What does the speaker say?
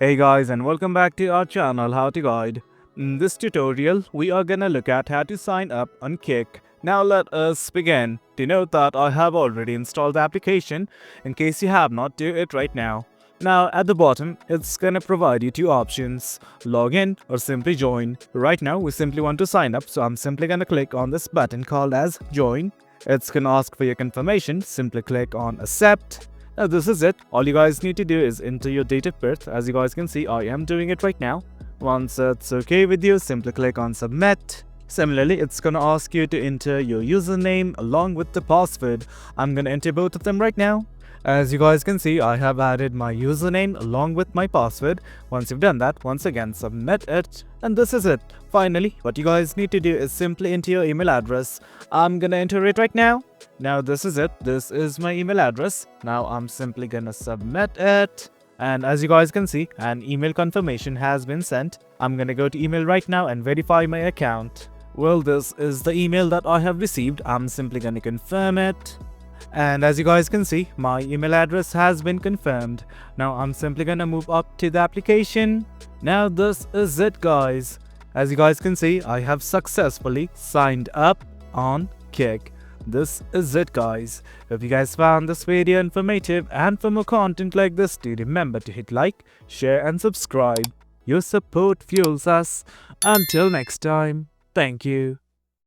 Hey guys, and welcome back to our channel How to Guide. In this tutorial, we are gonna look at how to sign up on Kik. Now let us begin. To note that I have already installed the application. In case you have not, do it right now. Now at the bottom, it's gonna provide you two options: log in or simply join. Right now, we simply want to sign up, so I'm simply gonna click on this button called as join. It's gonna ask for your confirmation. Simply click on accept. Now this is it. All you guys need to do is enter your date of birth. As you guys can see, I am doing it right now. Once it's okay with you, simply click on submit. Similarly, it's gonna ask you to enter your username along with the password. I'm gonna enter both of them right now. As you guys can see, I have added my username along with my password. Once you've done that, once again submit it. And this is it. Finally, what you guys need to do is simply enter your email address. I'm gonna enter it right now. Now this is it. This is my email address. Now I'm simply gonna submit it. And as you guys can see, an email confirmation has been sent. I'm gonna go to email right now and verify my account. Well, this is the email that I have received. I'm simply gonna confirm it. And as you guys can see, my email address has been confirmed. Now I'm simply gonna move up to the application. Now this is it, guys. As you guys can see, I have successfully signed up on Kik. This is it, guys. If you guys found this video informative, and for more content like this, do remember to hit like, share and subscribe. Your support fuels us. Until next time, thank you.